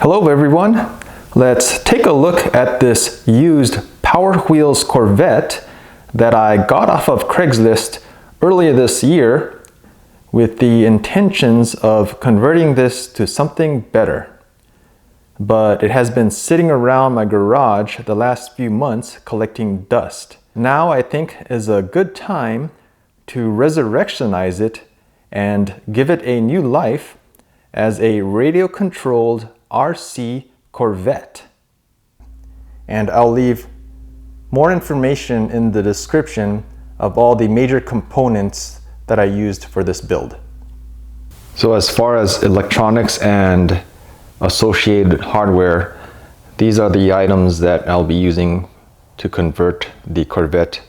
Hello everyone, let's take a look at this used Power Wheels Corvette that I got off of Craigslist earlier this year with the intentions of converting this to something better. But it has been sitting around my garage the last few months collecting dust. Now I think is a good time to resurrectionize it and give it a new life as a radio-controlled RC Corvette. And I'll leave more information in the description of all the major components that I used for this build. So as far as electronics and associated hardware, these are the items that I'll be using to convert the Corvette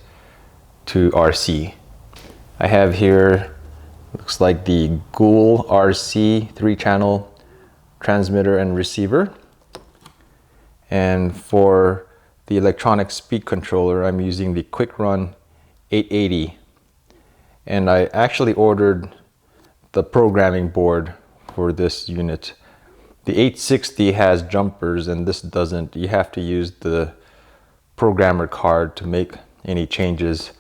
to RC. I have here, looks like the Ghoul RC 3-channel transmitter and receiver. And for the electronic speed controller, I'm using the Quick Run 880. And I actually ordered the programming board for this unit. The 860 has jumpers and this doesn't. You have to use the programmer card to make any changes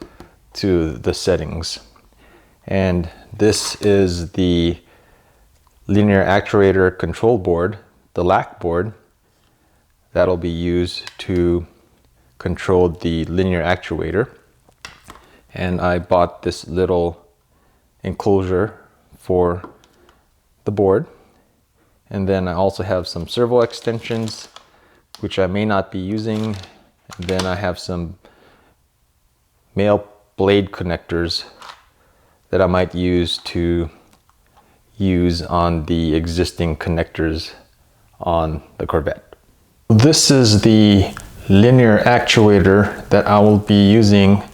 to the settings. And this is the linear actuator control board, the LAC board, that'll be used to control the linear actuator. And I bought this little enclosure for the board. And then I also have some servo extensions, which I may not be using. And then I have some male blade connectors that I might use on the existing connectors on the Corvette. This is the linear actuator that I will be using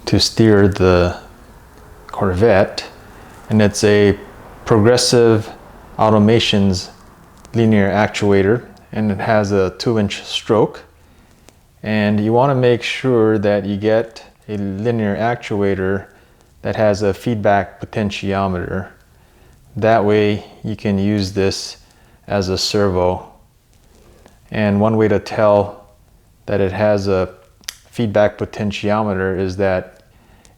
to steer the Corvette, and it's a Progressive Automations linear actuator, and it has a 2-inch stroke. And you want to make sure that you get a linear actuator that has a feedback potentiometer. That way you can use this as a servo. And one way to tell that it has a feedback potentiometer is that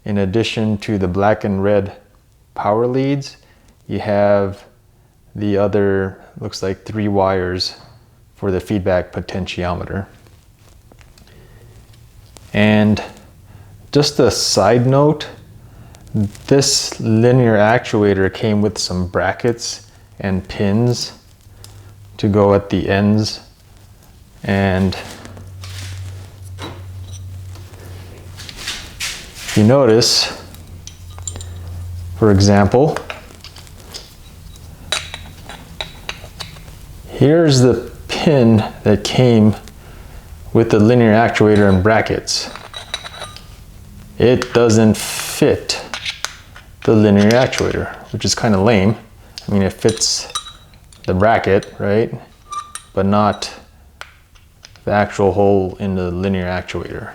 in addition to the black and red power leads, you have the other, looks like 3 wires for the feedback potentiometer. And just a side note, this linear actuator came with some brackets and pins to go at the ends. And if you notice, for example, here's the pin that came with the linear actuator and brackets. It doesn't fit the linear actuator, which is kind of lame. I mean, it fits the bracket, right? But not the actual hole in the linear actuator.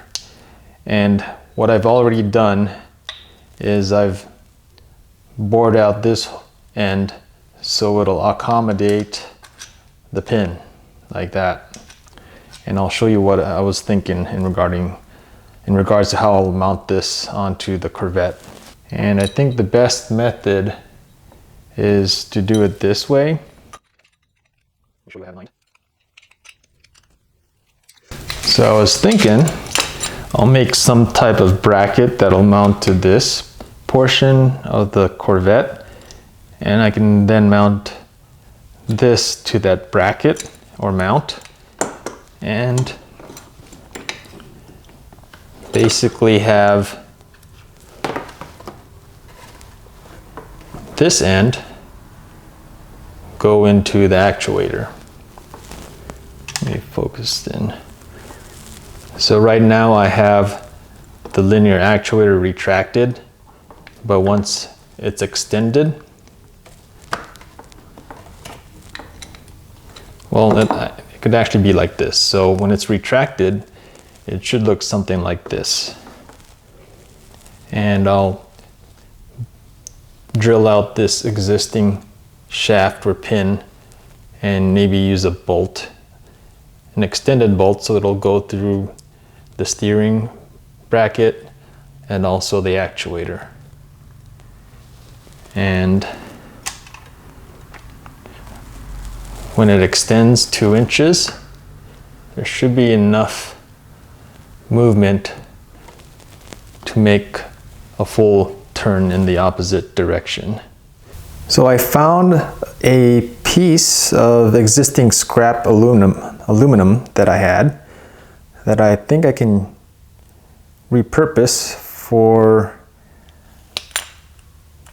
And what I've already done is I've bored out this end so it'll accommodate the pin like that. And I'll show you what I was thinking in regards to how I'll mount this onto the Corvette. And I think the best method is to do it this way. So I was thinking I'll make some type of bracket that'll mount to this portion of the Corvette, and I can then mount this to that bracket or mount, and basically have this end go into the actuator. Let me focus in. So right now I have the linear actuator retracted, but once it's extended, well, it could actually be like this. So when it's retracted, it should look something like this. And I'll drill out this existing shaft or pin and maybe use a bolt, an extended bolt, so it'll go through the steering bracket and also the actuator. And when it extends 2 inches, there should be enough movement to make a full turn in the opposite direction. So I found a piece of existing scrap aluminum that I had that I think I can repurpose for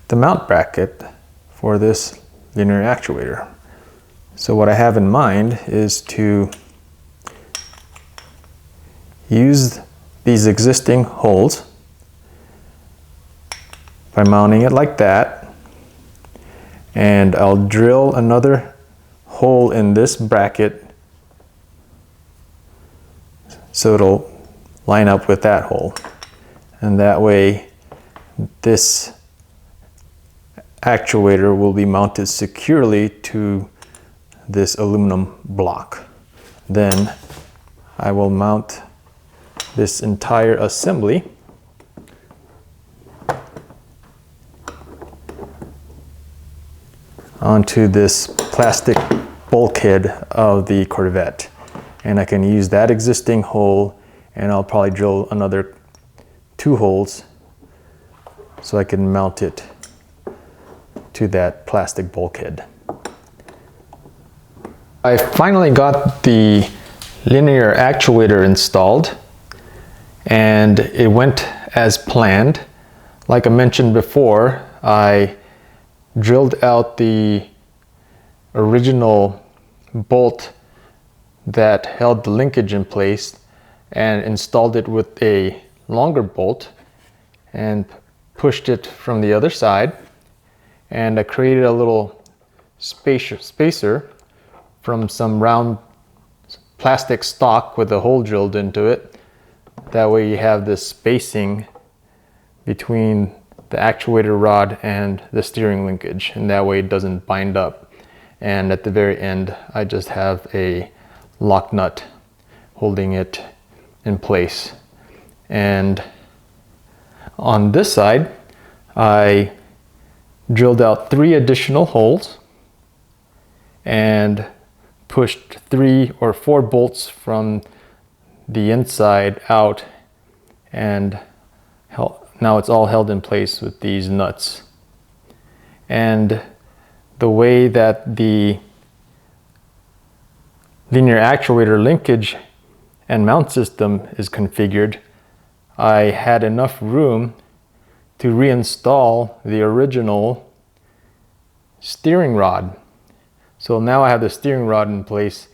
the mount bracket for this linear actuator. So what I have in mind is to use these existing holes by mounting it like that, and I'll drill another hole in this bracket so it'll line up with that hole, and that way this actuator will be mounted securely to this aluminum block. Then I will mount this entire assembly onto this plastic bulkhead of the Corvette, and I can use that existing hole, and I'll probably drill another 2 holes so I can mount it to that plastic bulkhead. I finally got the linear actuator installed, and it went as planned. Like I mentioned before, I drilled out the original bolt that held the linkage in place and installed it with a longer bolt and pushed it from the other side, and I created a little spacer from some round plastic stock with a hole drilled into it. That way you have this spacing between the actuator rod and the steering linkage, and that way it doesn't bind up. And at the very end, I just have a lock nut holding it in place. And on this side, I drilled out 3 additional holes and pushed 3 or 4 bolts from the inside out, and now it's all held in place with these nuts. And the way that the linear actuator linkage and mount system is configured, I had enough room to reinstall the original steering rod. So now I have the steering rod in place,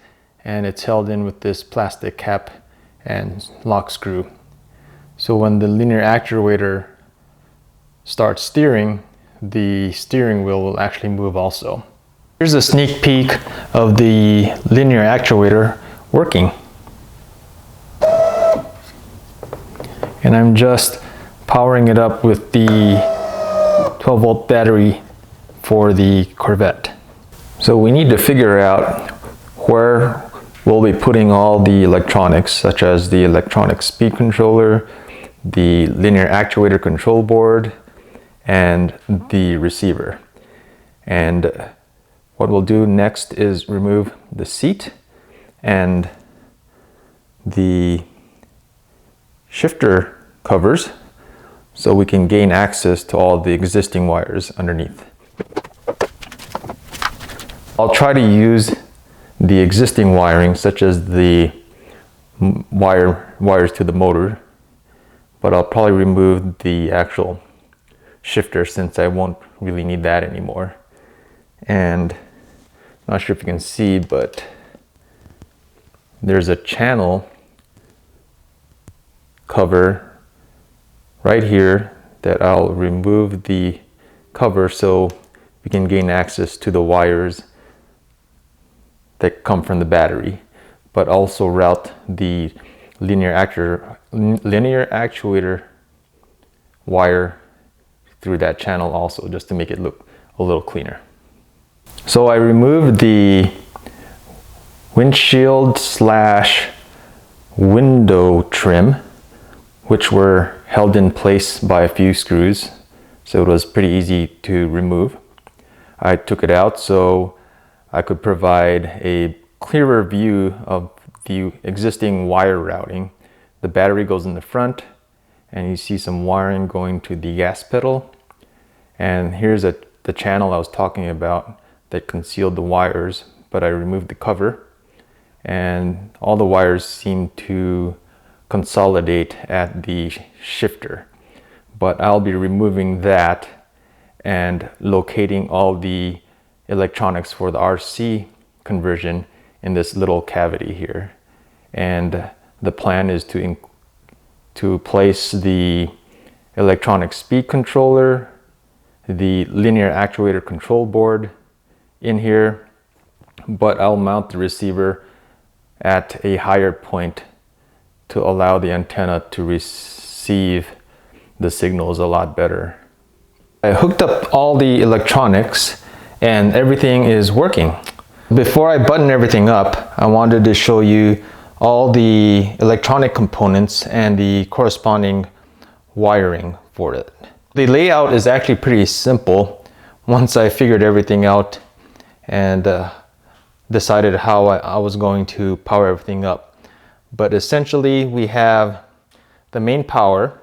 and it's held in with this plastic cap and lock screw. So when the linear actuator starts steering, the steering wheel will actually move also. Here's a sneak peek of the linear actuator working. And I'm just powering it up with the 12-volt battery for the Corvette. So we need to figure out where we'll be putting all the electronics, such as the electronic speed controller, the linear actuator control board, and the receiver. And what we'll do next is remove the seat and the shifter covers so we can gain access to all the existing wires underneath. I'll try to use the existing wiring, such as the wires to the motor, but I'll probably remove the actual shifter since I won't really need that anymore. And I'm not sure if you can see, but there's a channel cover right here that I'll remove the cover so we can gain access to the wires that come from the battery, but also route the linear actuator wire through that channel also, just to make it look a little cleaner. So I removed the windshield slash window trim, which were held in place by a few screws, so it was pretty easy to remove. I took it out so I could provide a clearer view of the existing wire routing. The battery goes in the front, and you see some wiring going to the gas pedal. And here's the channel I was talking about that concealed the wires, but I removed the cover, and all the wires seem to consolidate at the shifter. But I'll be removing that and locating all the electronics for the RC conversion in this little cavity here. And the plan is to place the electronic speed controller, the linear actuator control board in here, but I'll mount the receiver at a higher point to allow the antenna to receive the signals a lot better. I hooked up all the electronics and everything is working. Before I button everything up, I wanted to show you all the electronic components and the corresponding wiring for it. The layout is actually pretty simple once I figured everything out and decided how I was going to power everything up. But essentially we have the main power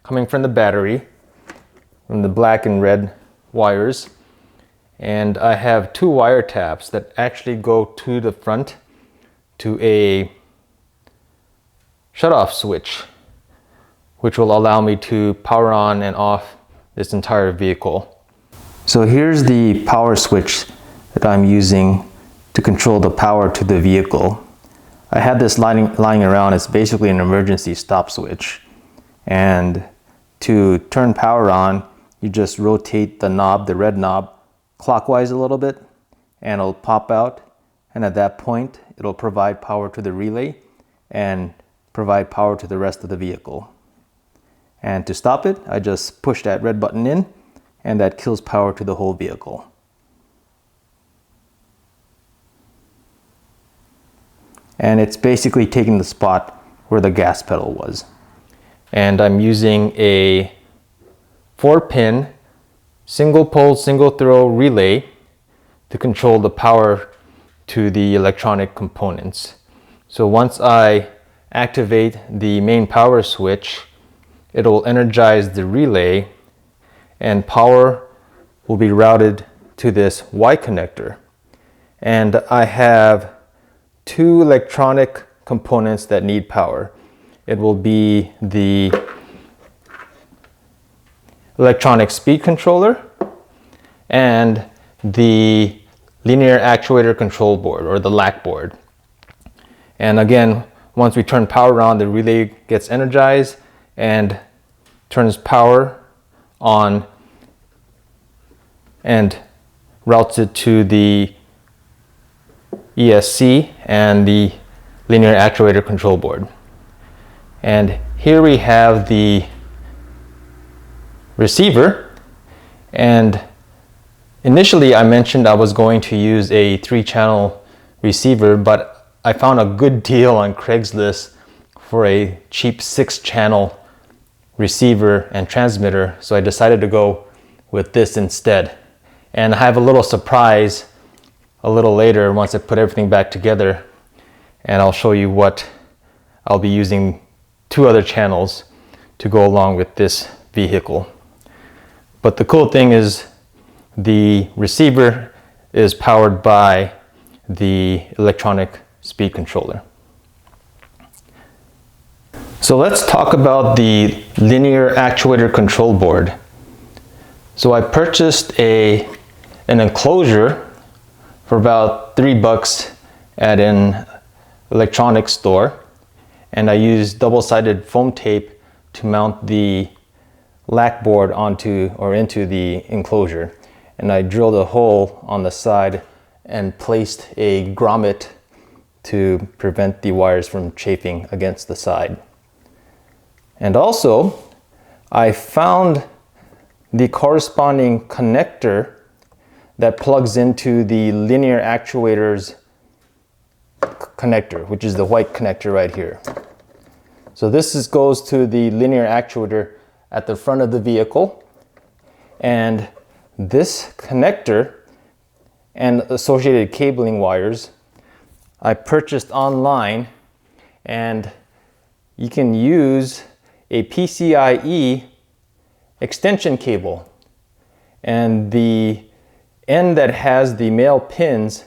coming from the battery, from the black and red wires, and I have two wire taps that actually go to the front to a shut-off switch, which will allow me to power on and off this entire vehicle. So here's the power switch that I'm using to control the power to the vehicle. I had this lying around. It's basically an emergency stop switch. And to turn power on, you just rotate the knob, the red knob, clockwise a little bit, and it'll pop out. And at that point, it'll provide power to the relay and provide power to the rest of the vehicle. And to stop it, I just push that red button in, and that kills power to the whole vehicle. And it's basically taking the spot where the gas pedal was. And I'm using a 4-pin single pole, single throw relay to control the power to the electronic components. So once I activate the main power switch, it will energize the relay and power will be routed to this Y connector. And I have two electronic components that need power. It will be the electronic speed controller and the linear actuator control board, or the LAC board. And again, once we turn power on, the relay gets energized and turns power on and routes it to the ESC and the linear actuator control board. And here we have the receiver. And initially I mentioned I was going to use a 3-channel receiver, but I found a good deal on Craigslist for a cheap 6-channel receiver and transmitter, so I decided to go with this instead. And I have a little surprise a little later once I put everything back together, and I'll show you what I'll be using 2 other channels to go along with this vehicle. But the cool thing is the receiver is powered by the electronic speed controller. So let's talk about the linear actuator control board. So I purchased an enclosure for about $3 at an electronics store, and I used double-sided foam tape to mount the LAC board into the enclosure. And I drilled a hole on the side and placed a grommet to prevent the wires from chafing against the side. And also, I found the corresponding connector that plugs into the linear actuator's connector, which is the white connector right here. So this goes to the linear actuator at the front of the vehicle, and this connector and associated cabling wires I purchased online, and you can use a PCIe extension cable, and the end that has the male pins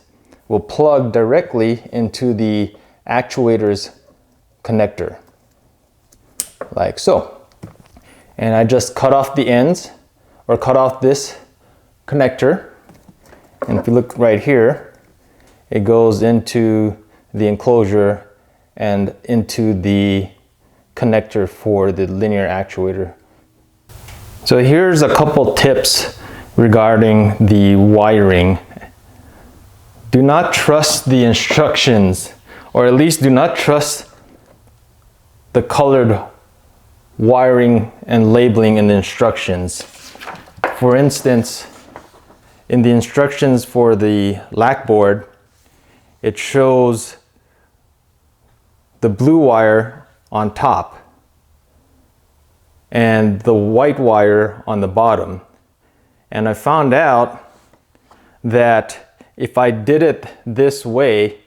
will plug directly into the actuator's connector, like so. And I just cut off the ends, or cut off this connector, and if you look right here, it goes into the enclosure and into the connector for the linear actuator. So here's a couple tips regarding the wiring. Do not trust the instructions, or at least do not trust the colored wiring and labeling in the instructions. For instance, in the instructions for the lac board, it shows the blue wire on top and the white wire on the bottom. And I found out that if I did it this way,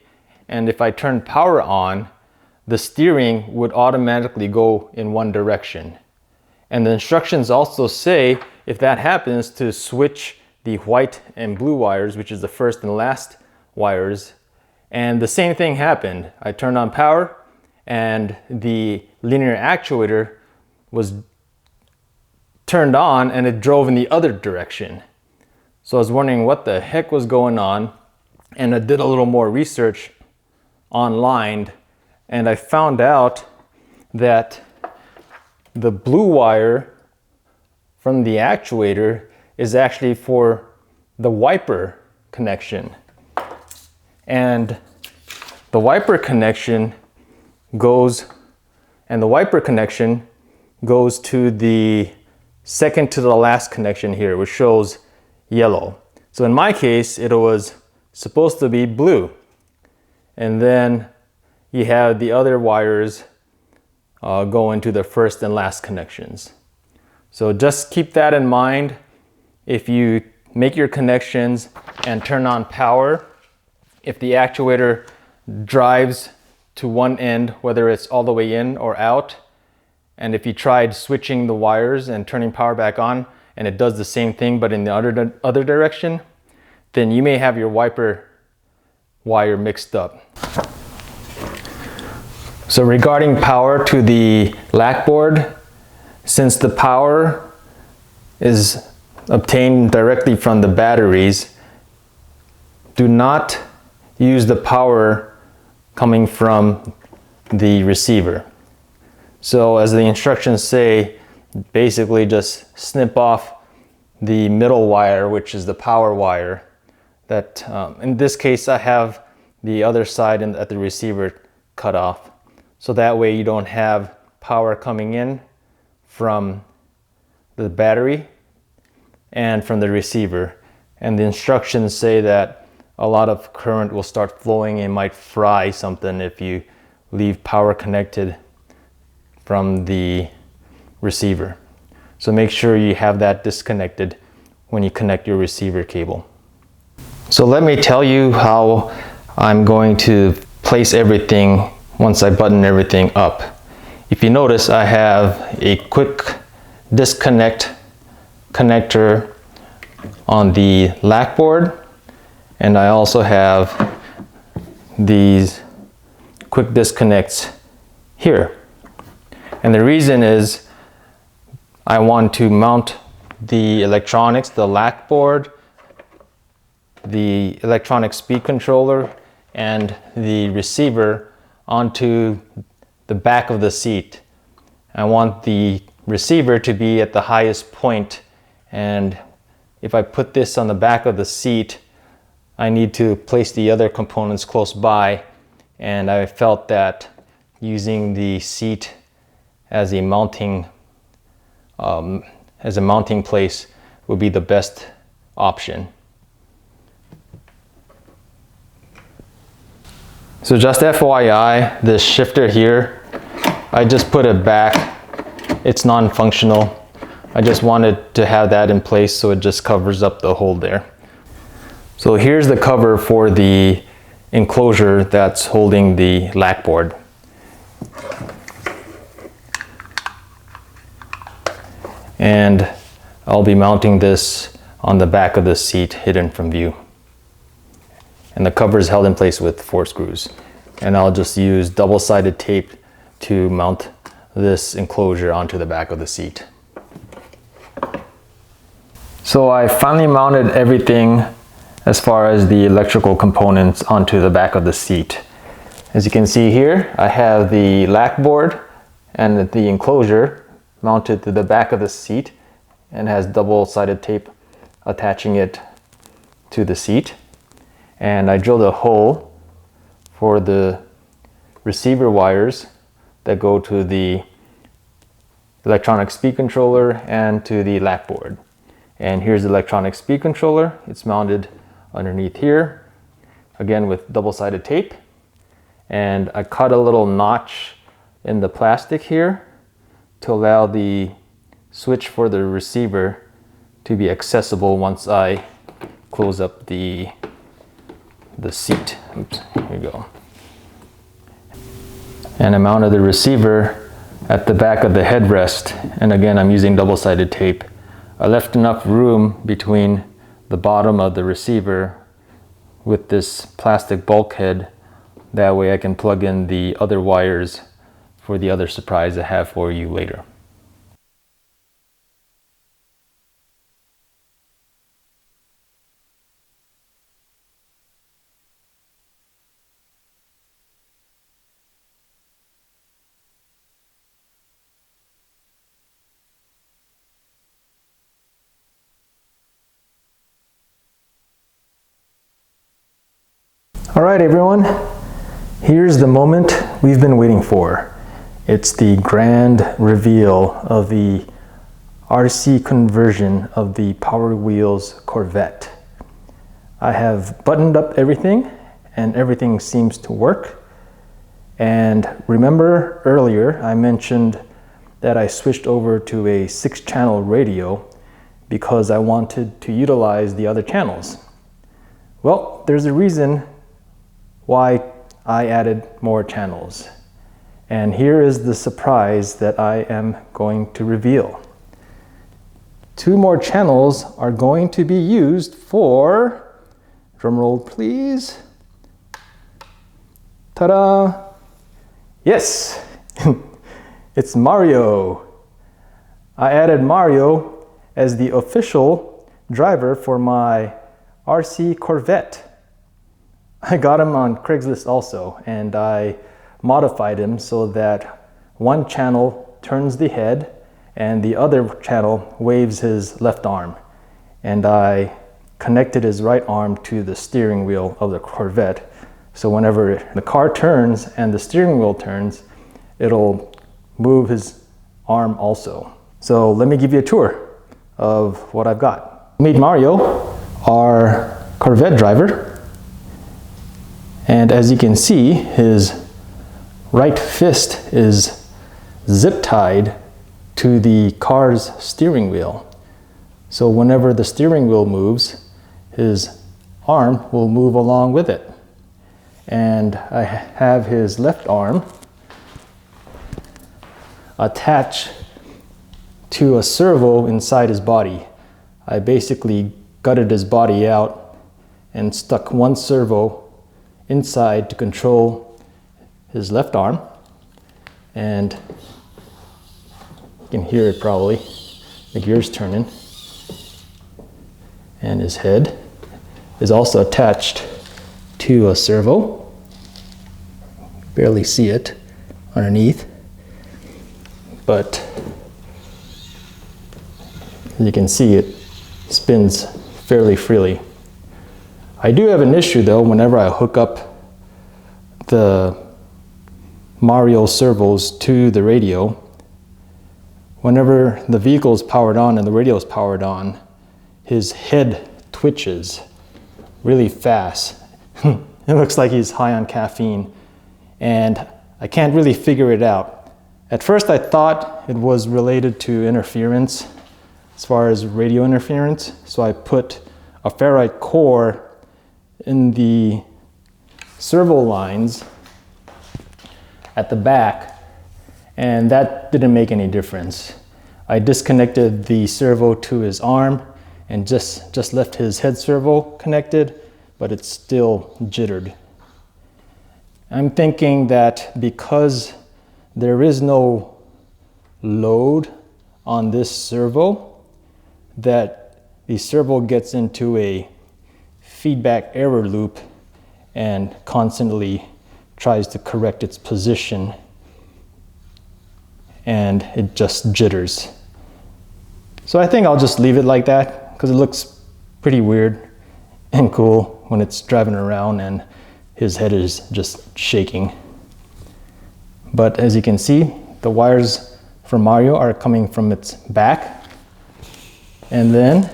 and if I turned power on, the steering would automatically go in one direction. And the instructions also say, if that happens, to switch the white and blue wires, which is the first and last wires. And the same thing happened. I turned on power, and the linear actuator was turned on, and it drove in the other direction. So I was wondering what the heck was going on, and I did a little more research online, and I found out that the blue wire from the actuator is actually for the wiper connection. And the wiper connection goes to the second to the last connection here, which shows yellow. So in my case, it was supposed to be blue. And then you have the other wires go into the first and last connections. So just keep that in mind. If you make your connections and turn on power, if the actuator drives to one end, whether it's all the way in or out, and if you tried switching the wires and turning power back on, and it does the same thing but in the other direction, then you may have your wiper wire mixed up. So regarding power to the lac board, since the power is obtained directly from the batteries, do not use the power coming from the receiver. So as the instructions say, basically just snip off the middle wire, which is the power wire. That in this case, I have the other side at the receiver cut off. So that way you don't have power coming in from the battery and from the receiver. And the instructions say that a lot of current will start flowing and might fry something if you leave power connected from the receiver. So make sure you have that disconnected when you connect your receiver cable. So let me tell you how I'm going to place everything once I button everything up. If you notice, I have a quick disconnect connector on the lac board, and I also have these quick disconnects here. And the reason is I want to mount the electronics, the lac board, the electronic speed controller, and the receiver onto the back of the seat. I want the receiver to be at the highest point, and if I put this on the back of the seat, I need to place the other components close by, and I felt that using the seat as a mounting place would be the best option. So just FYI, this shifter here, I just put it back. It's non-functional. I just wanted to have that in place so it just covers up the hole there. So here's the cover for the enclosure that's holding the lack board. And I'll be mounting this on the back of the seat, hidden from view. And the cover is held in place with 4 screws. And I'll just use double-sided tape to mount this enclosure onto the back of the seat. So I finally mounted everything as far as the electrical components onto the back of the seat. As you can see here, I have the lack board and the enclosure mounted to the back of the seat and has double-sided tape attaching it to the seat. And I drilled a hole for the receiver wires that go to the electronic speed controller and to the lack board. And here's the electronic speed controller. It's mounted underneath here, again with double-sided tape. And I cut a little notch in the plastic here to allow the switch for the receiver to be accessible once I close up the seat. Oops, here we go. And I mounted the receiver at the back of the headrest. And again, I'm using double-sided tape. I left enough room between the bottom of the receiver with this plastic bulkhead. That way I can plug in the other wires for the other surprise I have for you later. All right, everyone, here's the moment we've been waiting for. It's the grand reveal of the RC conversion of the Power Wheels Corvette. I have buttoned up everything and everything seems to work. And remember earlier I mentioned that I switched over to a 6-channel radio because I wanted to utilize the other channels. Well, there's a reason why I added more channels. And here is the surprise that I am going to reveal. 2 more channels are going to be used for, drumroll please, ta-da! Yes, it's Mario. I added Mario as the official driver for my RC Corvette. I got him on Craigslist also, and I modified him so that one channel turns the head and the other channel waves his left arm. And I connected his right arm to the steering wheel of the Corvette. So whenever the car turns and the steering wheel turns, it'll move his arm also. So let me give you a tour of what I've got. Meet Mario, our Corvette driver. And as you can see, his right fist is zip tied to the car's steering wheel. So whenever the steering wheel moves, his arm will move along with it. And I have his left arm attached to a servo inside his body. I basically gutted his body out and stuck one servo inside to control his left arm, and you can hear it probably, the gears turning, and his head is also attached to a servo. Barely see it underneath, but as you can see, it spins fairly freely. I do have an issue though. Whenever I hook up the Mario servos to the radio, whenever the vehicle is powered on and the radio is powered on, his head twitches really fast. It looks like he's high on caffeine, and I can't really figure it out. At first I thought it was related to interference, as far as radio interference, so I put a ferrite core in the servo lines at the back, and that didn't make any difference. I disconnected the servo to his arm and just left his head servo connected, but it still jittered. I'm thinking that because there is no load on this servo, that the servo gets into a feedback error loop and constantly tries to correct its position, and it just jitters. So I think I'll just leave it like that because it looks pretty weird and cool when it's driving around and his head is just shaking. But as you can see, the wires for Mario are coming from its back, and then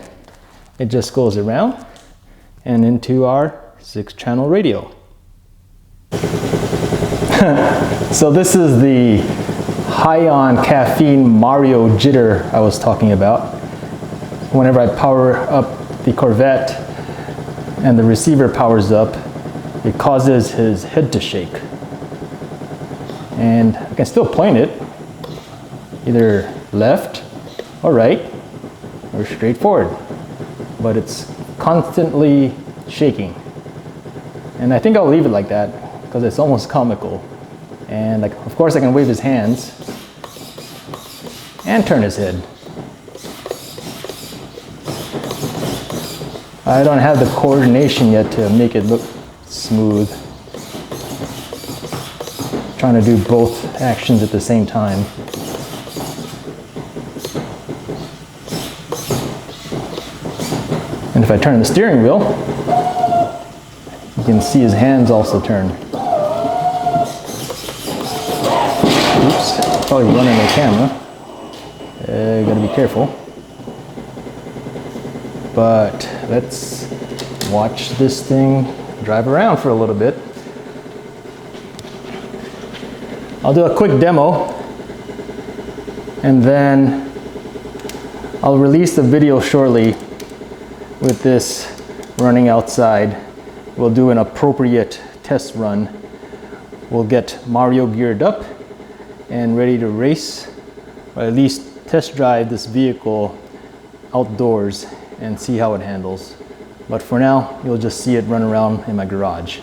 it just goes around and into our 6-channel radio. So this is the high on caffeine Mario jitter I was talking about. Whenever I power up the Corvette and the receiver powers up, it causes his head to shake. And I can still point it, either left or right or straight forward, but it's constantly shaking. And I think I'll leave it like that because it's almost comical. And like, of course I can wave his hands and turn his head. I don't have the coordination yet to make it look smooth. Trying to do both actions at the same time. And if I turn the steering wheel, you can see his hands also turn. Oops, probably running the camera. Gotta be careful. But let's watch this thing drive around for a little bit. I'll do a quick demo, and then I'll release the video shortly with this running outside. We'll do an appropriate test run. We'll get Mario geared up and ready to race, or at least test drive this vehicle outdoors and see how it handles. But for now, you'll just see it run around in my garage.